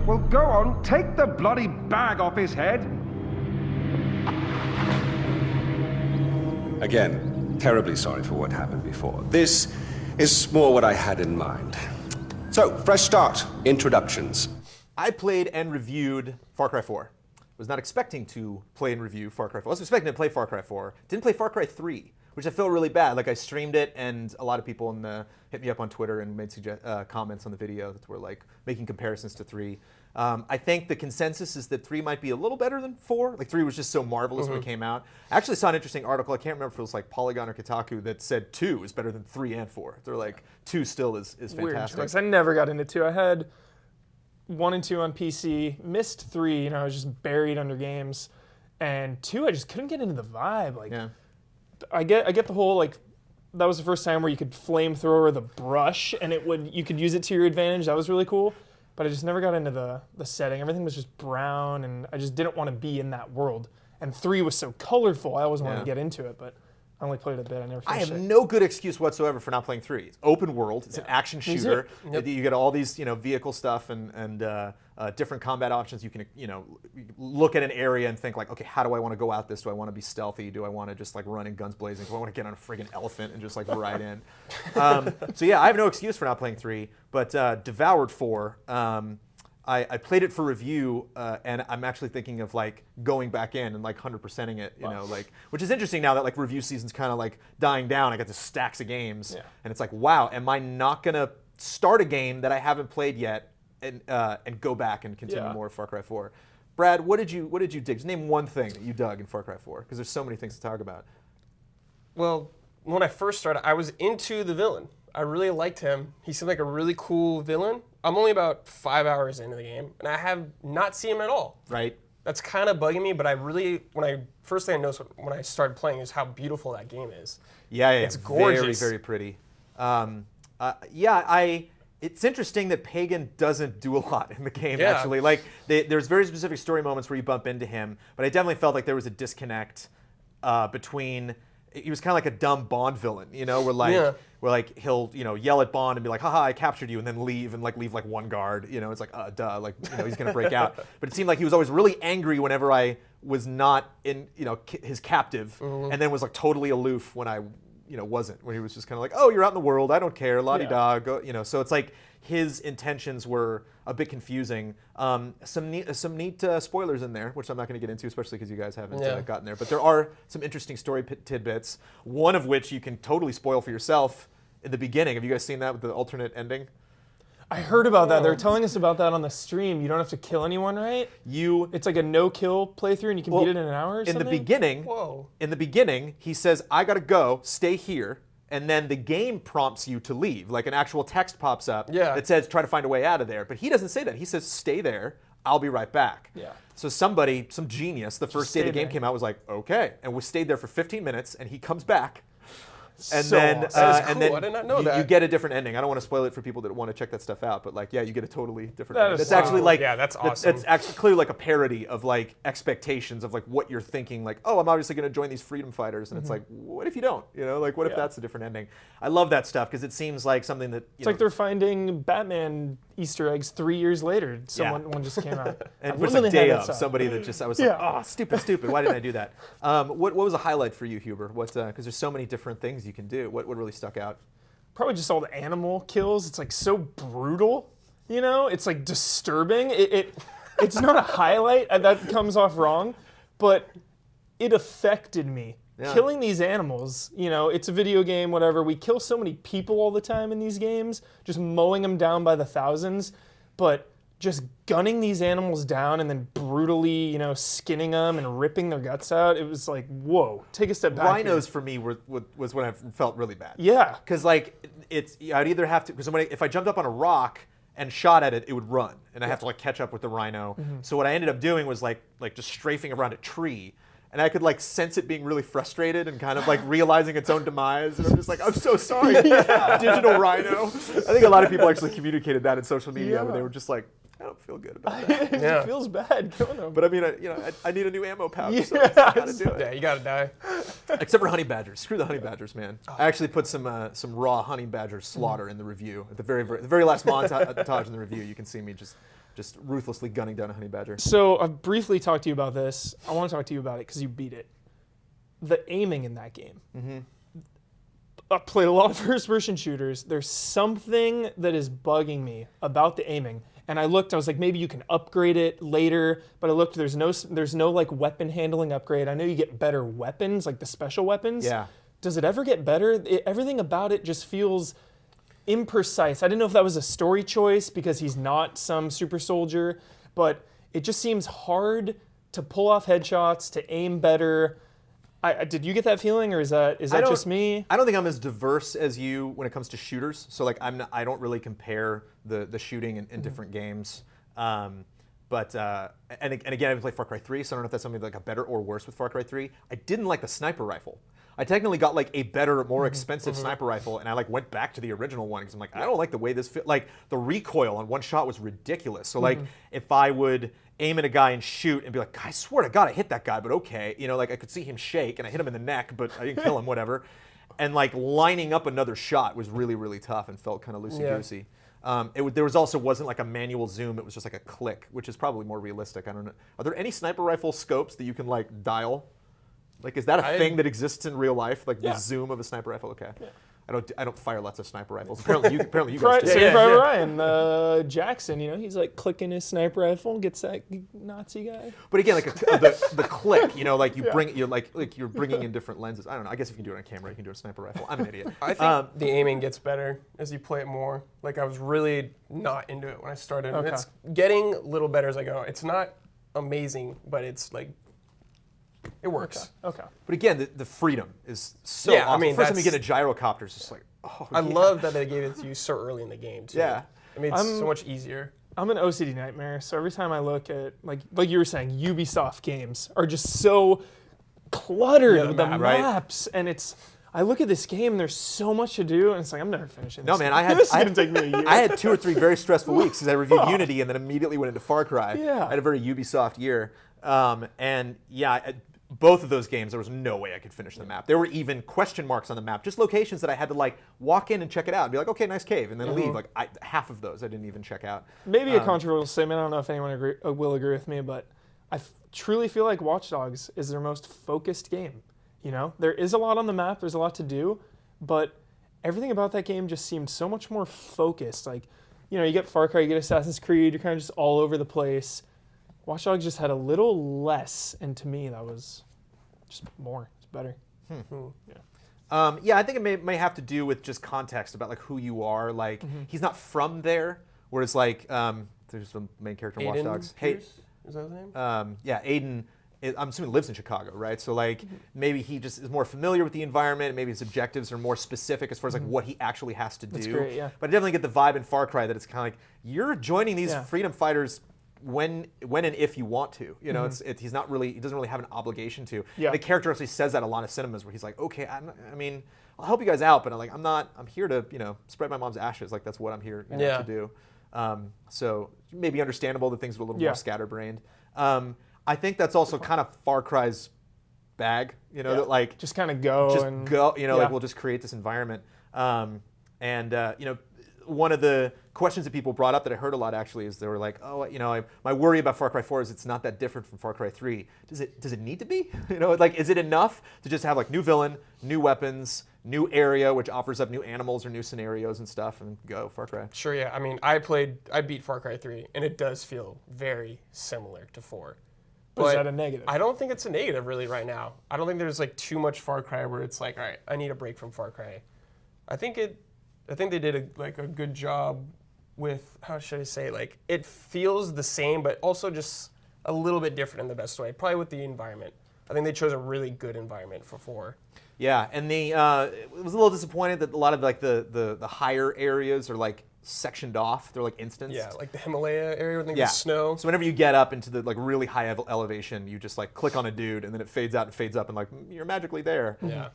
Well, go on, take the bloody bag off his head. Again, terribly sorry for what happened before. This is more what I had in mind. So, fresh start, introductions. I played and reviewed Far Cry 4. Was not expecting to play and review Far Cry 4. I was expecting to play Far Cry 4. Didn't play Far Cry 3, which I feel really bad. Like, I streamed it, and a lot of people hit me up on Twitter and made comments on the video that were like making comparisons to 3. I think the consensus is that 3 might be a little better than 4. Like 3 was just so marvelous when it came out. I actually saw an interesting article. I can't remember if it was like Polygon or Kotaku that said 2 is better than 3 and 4. They're like 2 still is Weird fantastic. choice. I never got into 2. I had 1 and 2 on PC. Missed 3. I was just buried under games. And 2, I just couldn't get into the vibe. Like, Yeah. I get the whole like. That was the first time where you could flamethrower the brush, and you could use it to your advantage. That was really cool. But I just never got into the setting. Everything was just brown, and I just didn't want to be in that world. And 3 was so colorful, I always wanted to get into it, but I only played it a bit. I never I finished have it. no good excuse whatsoever for not playing 3. It's open world. It's an action shooter. Yep. You get all these, vehicle stuff and different combat options. You can, look at an area and think like, okay, how do I want to go out this? Do I want to be stealthy? Do I want to just like run in guns blazing? Do I want to get on a friggin' elephant and just like ride in? So yeah, I have no excuse for not playing 3, but devoured 4. I played it for review, and I'm actually thinking of like going back in and like 100%ing it, which is interesting now that like review season's kind of like dying down. I got this stacks of games, and it's like, wow, am I not gonna start a game that I haven't played yet and go back and continue more of Far Cry 4? Brad, what did you dig? Just name one thing that you dug in Far Cry 4, because there's so many things to talk about. Well, when I first started, I was into the villain. I really liked him. He seemed like a really cool villain. I'm only about 5 hours into the game, and I have not seen him at all. Right. That's kind of bugging me, but first thing I noticed when I started playing is how beautiful that game is. Yeah, It's gorgeous. Very, very pretty. It's interesting that Pagan doesn't do a lot in the game, actually. Like, there's very specific story moments where you bump into him, but I definitely felt like there was a disconnect between... He was kind of like a dumb Bond villain, where like he'll yell at Bond and be like, haha, I captured you, and then leave like one guard. It's like, duh, like he's gonna break out. But it seemed like he was always really angry whenever I was not in his captive, and then was like totally aloof when I wasn't. When he was just kind of like, oh, you're out in the world, I don't care, la-di-da, go, So it's like his intentions were a bit confusing. Some neat spoilers in there, which I'm not going to get into, especially because you guys haven't gotten there. But there are some interesting story tidbits, one of which you can totally spoil for yourself in the beginning. Have you guys seen that with the alternate ending? I heard about that. They're telling us about that on the stream. You don't have to kill anyone, right? It's like a no-kill playthrough, and you can beat it in an hour or something? In the beginning, he says, I gotta go, stay here, and then the game prompts you to leave. Like an actual text pops up that says, try to find a way out of there. But he doesn't say that. He says, stay there, I'll be right back. Yeah. So some genius, the first day the game came out was like, okay. And we stayed there for 15 minutes, and he comes back. And So then, awesome. That is cool. I did not know that. You get a different ending. I don't want to spoil it for people that want to check that stuff out, but like, yeah, you get a totally different That ending. is That's actually wow. like, that's awesome. It's actually clearly like a parody of like expectations of like what you're thinking. Like, oh, I'm obviously going to join these freedom fighters, and it's like, what if you don't? Like, what if that's a different ending? I love that stuff because it seems like something that It's like they're finding Batman Easter eggs 3 years later. One just came out. and I it's really like day had that of stuff. somebody that just I was like, oh, stupid. Why didn't I do that? What was a highlight for you, Huber? Because there's so many different things you can do. What really stuck out? Probably just all the animal kills. It's like so brutal, It's like disturbing. It's not a highlight. That comes off wrong, but it affected me. Yeah. Killing these animals, it's a video game, whatever. We kill so many people all the time in these games, just mowing them down by the thousands, but just gunning these animals down and then brutally, skinning them and ripping their guts out. It was like, whoa, take a step back. Rhinos for me was when I felt really bad. Yeah. Because like I'd either have to, because if I jumped up on a rock and shot at it, it would run, and I have to like catch up with the rhino. So what I ended up doing was like just strafing around a tree. And I could like sense it being really frustrated and kind of like realizing its own demise. And I'm just like, I'm so sorry, digital rhino. I think a lot of people actually communicated that in social media where they were just like, I don't feel good about that. Yeah. It feels bad killing them. But I mean, I need a new ammo pouch, so I gotta do it. Yeah, you gotta die. Except for honey badgers. Screw the honey badgers, man. I actually put some raw honey badger slaughter in the review. At the very last montage in the review, you can see me just ruthlessly gunning down a honey badger. So I've briefly talked to you about this. I want to talk to you about it because you beat it. The aiming in that game. Mm-hmm. I've played a lot of first-person shooters. There's something that is bugging me about the aiming. And I looked, I was like, maybe you can upgrade it later. But I looked, there's no like weapon handling upgrade. I know you get better weapons, like the special weapons. Yeah. Does it ever get better? Everything about it just feels imprecise. I didn't know if that was a story choice because he's not some super soldier, but it just seems hard to pull off headshots, to aim better. Did you get that feeling, or is that just me? I don't think I'm as diverse as you when it comes to shooters. So like I don't really compare the shooting in different games. And again, I played Far Cry 3, so I don't know if that's something like a better or worse with Far Cry 3. I didn't like the sniper rifle. I technically got like a better, more expensive sniper rifle, and I like went back to the original one because I'm like, I don't like the way this fit. Like the recoil on one shot was ridiculous. So like if I would aim at a guy and shoot and be like, I swear to God, I hit that guy, but okay, like I could see him shake and I hit him in the neck, but I didn't kill him, whatever. And like lining up another shot was really, really tough and felt kind of loosey-goosey. There wasn't like a manual zoom. It was just like a click, which is probably more realistic. I don't know. Are there any sniper rifle scopes that you can like dial? Like, is that a thing that exists in real life? Like the zoom of a sniper rifle? Okay. Yeah. I don't fire lots of sniper rifles. Apparently you guys do. Saving Private Ryan, Jackson, he's like clicking his sniper rifle and gets that Nazi guy. But again, like the click, like you're bringing in different lenses. I don't know. I guess if you can do it on camera, you can do a sniper rifle. I'm an idiot. I think the aiming gets better as you play it more. Like I was really not into it when I started. Okay. It's getting a little better as I go. It's not amazing, but it's like it works. Okay. But again, the freedom is so awesome. I mean, first time you get a gyrocopter, it's just like, I love that they gave it to you so early in the game too. Yeah. I mean, it's so much easier. I'm an OCD nightmare, so every time I look at, like you were saying, Ubisoft games are just so cluttered with the maps, and I look at this game, there's so much to do, and it's like, I'm never finishing this. No, man, this is going to take me a year. I had 2 or 3 very stressful weeks because I reviewed Unity and then immediately went into Far Cry. Yeah. I had a very Ubisoft year. Both of those games, there was no way I could finish the map. There were even question marks on the map, just locations that I had to like walk in and check it out and be like, okay, nice cave, and then leave. Like half of those I didn't even check out. Maybe a controversial statement. I don't know if anyone will agree with me, but I truly feel like Watch Dogs is their most focused game. There is a lot on the map, there's a lot to do, but everything about that game just seemed so much more focused. Like, you get Far Cry, you get Assassin's Creed, you're kind of just all over the place. Watch Dogs just had a little less, and to me, that was just more. It's better. Yeah, I think it may have to do with just context about like who you are. Like he's not from there, whereas like there's the main character in Watch Dogs. Pierce? Is that his name? Yeah, Aiden. I'm assuming lives in Chicago, right? So like maybe he just is more familiar with the environment. And maybe his objectives are more specific as far as like what he actually has to do. That's great, yeah. But I definitely get the vibe in Far Cry that it's kind of like you're joining these freedom fighters when and if you want to, he doesn't really have an obligation to. Yeah. The character actually says that a lot of cinemas where he's like, okay, I'll help you guys out, but I'm here to, spread my mom's ashes. Like that's what I'm here to do. So maybe understandable that things are a little more scatterbrained. I think that's also kind of Far Cry's bag, that like just kind of go, like we'll just create this environment. One of the questions that people brought up that I heard a lot actually is they were like, my worry about Far Cry 4 is it's not that different from Far Cry 3. Does it need to be? Is it enough to just have like new villain, new weapons, new area which offers up new animals or new scenarios and stuff and go Far Cry? Sure, yeah. I mean, I beat Far Cry 3 and it does feel very similar to 4. But is that a negative? I don't think it's a negative really right now. I don't think there's like too much Far Cry where it's like, all right, I need a break from Far Cry. I think they did a good job with, how should I say, like it feels the same, but also just a little bit different in the best way. Probably with the environment. I think they chose a really good environment for 4. Yeah, and it was a little disappointed that a lot of like the higher areas are like sectioned off. They're like instanced. Yeah, like the Himalaya area when Yeah. there's snow. So whenever you get up into the like really high elevation, you just like click on a dude, and then it fades out and fades up, and like you're magically there. Yeah.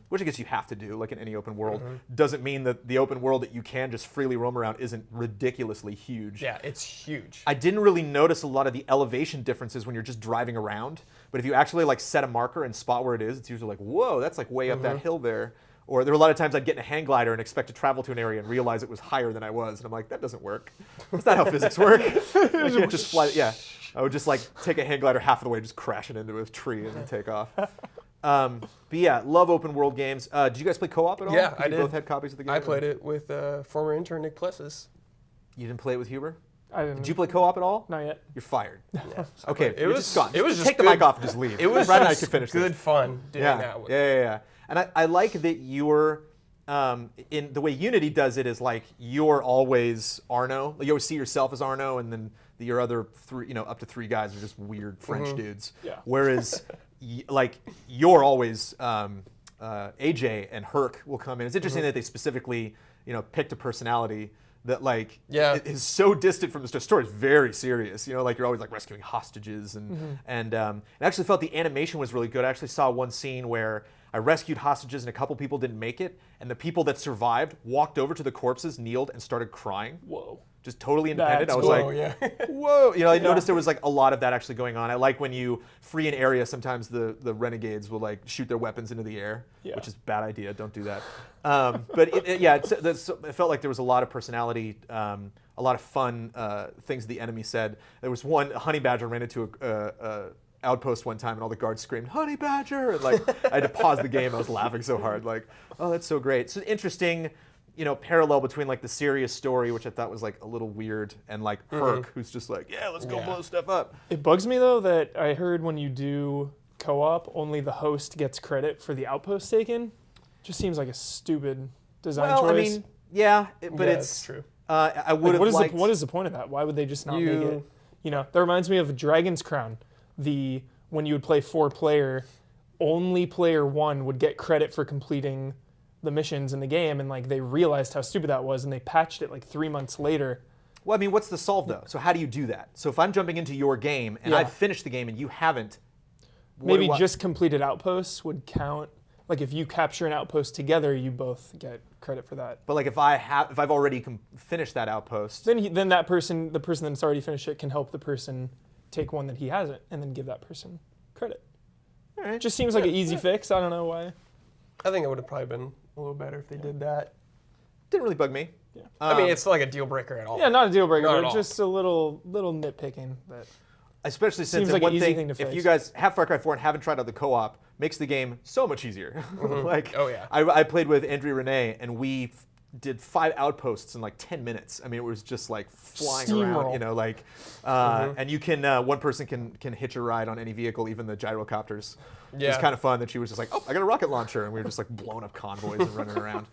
Which I guess you have to do, like in any open world. Doesn't mean that the open world that you can just freely roam around isn't ridiculously huge. Yeah, it's huge. I didn't really notice a lot of the elevation differences when you're just driving around. But if you actually like set a marker and spot where it is, it's usually like, whoa, that's like way up that hill there. Or there were a lot of times I'd get in a hang glider and expect to travel to an area and realize it was higher than I was. And I'm like, that doesn't work. That's not how physics work. I can't just fly. Yeah. I would just like take a hang glider half of the way, just crash it into a tree and then take off. But yeah, love open world games. Did you guys play co-op at all? Yeah, I You did. both had copies of the game? I played it with former intern Nick Plessis. You didn't play it with Huber? I didn't. Did you play co-op at all? Not yet. You're fired. Yeah. Okay, It you're was just gone. it was Just just take the good. mic off and just leave. It was Brad and I just could finish good this. fun doing that. Yeah. And I like that you're in the way Unity does it is like you're always Arno. You always see yourself as Arno, and then your other three, up to three guys are just weird French dudes. Yeah. Whereas, like you're always AJ and Herc will come in. It's interesting that they specifically picked a personality that like is so distant from the story. The story is very serious. Like you're always like rescuing hostages and I actually felt the animation was really good. I actually saw one scene where I rescued hostages and a couple people didn't make it, and the people that survived walked over to the corpses, kneeled, and started crying. Whoa. Just totally independent. That's I was cool. like, whoa. I noticed there was like a lot of that actually going on. I like when you free an area, sometimes the renegades will like shoot their weapons into the air, which is a bad idea. Don't do that. But it felt like there was a lot of personality, a lot of fun things the enemy said. There was one, a honey badger ran into a outpost one time, and all the guards screamed, "Honey badger!" And like I had to pause the game. I was laughing so hard. Like, oh, that's so great. So interesting. Parallel between like the serious story, which I thought was like a little weird, and like Herc, who's just like, yeah, let's go blow stuff up. It bugs me though that I heard when you do co-op, only the host gets credit for the outpost taken. Just seems like a stupid design choice. I mean, but it's true. I would have liked. What is the point of that? Why would they just not make it? That reminds me of Dragon's Crown. When you would play 4-player, only player 1 would get credit for completing the missions in the game, and like they realized how stupid that was, and they patched it like 3 months later. Well, I mean, what's the solve though? So how do you do that? So if I'm jumping into your game and I've finished the game and you haven't, maybe just completed outposts would count. Like if you capture an outpost together, you both get credit for that. But like if I've already finished that outpost, then the person that's already finished it can help the person take one that he hasn't, and then give that person credit. all right. Just seems like an easy fix. I don't know why. I think it would have probably been a little better if they did that. Didn't really bug me. Yeah. I mean, it's not like a deal breaker at all. Yeah, not a deal breaker, Not at but all. just a little nitpicking. But Especially since Seems like an one easy thing, thing to if fix. you guys have Far Cry 4 and haven't tried out the co-op, makes the game so much easier. Like, Oh, yeah. I played with Andrea Renee, and we did 5 outposts in like 10 minutes. I mean, it was just like flying around, Steamroll. and you can, one person can hitch a ride on any vehicle, even the gyrocopters. It was Yeah. kind of fun that she was just like, oh, I got a rocket launcher, and we were just like blowing up convoys and running around.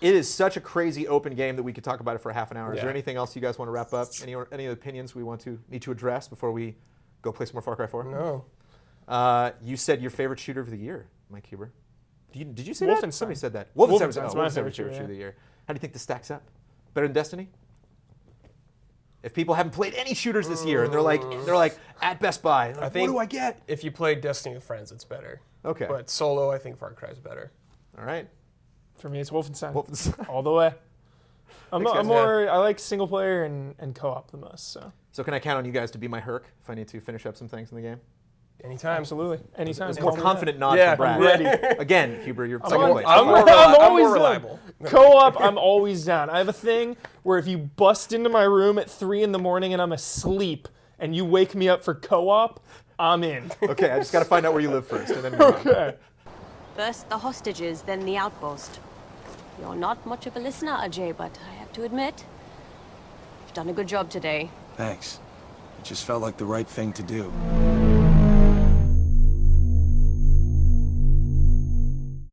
It is such a crazy open game that we could talk about it for half an hour. Is there Yeah. anything else you guys want to wrap up? Any opinions we need to address before we go play some more Far Cry 4? No. You said your favorite shooter of the year, Mike Huber. Did you say that? Wolfenstein. Somebody said that. Wolfenstein's Wolfenstein's my my favorite favorite shooter shooter, of the year. How do you think this stacks up? Better than Destiny? If people haven't played any shooters this year and they're like at Best Buy, and they're like, think- what do I get? If you play Destiny with friends, it's better. Okay. But solo, I think Far Cry is better. All right. for me, it's Wolfenstein. Wolfenstein. All the way. Thanks, guys. I like single player and co-op the most. So So can I count on you guys to be my Herc if I need to finish up some things in the game? Anytime. absolutely, anytime. It's a call more me confident nod Yeah, from Brad. I'm ready. Again, Huber, you're I'm second on- place. I'm more always reliable. down. Co-op, I'm always down. I have a thing where if you bust into my room at 3 in the morning and I'm asleep and you wake me up for co-op, I'm in. Okay, I just got to find out where you live first, and then move on. Okay. First the hostages, then the outpost. You're not much of a listener, Ajay, but I have to admit, you've done a good job today. Thanks. It just felt like the right thing to do.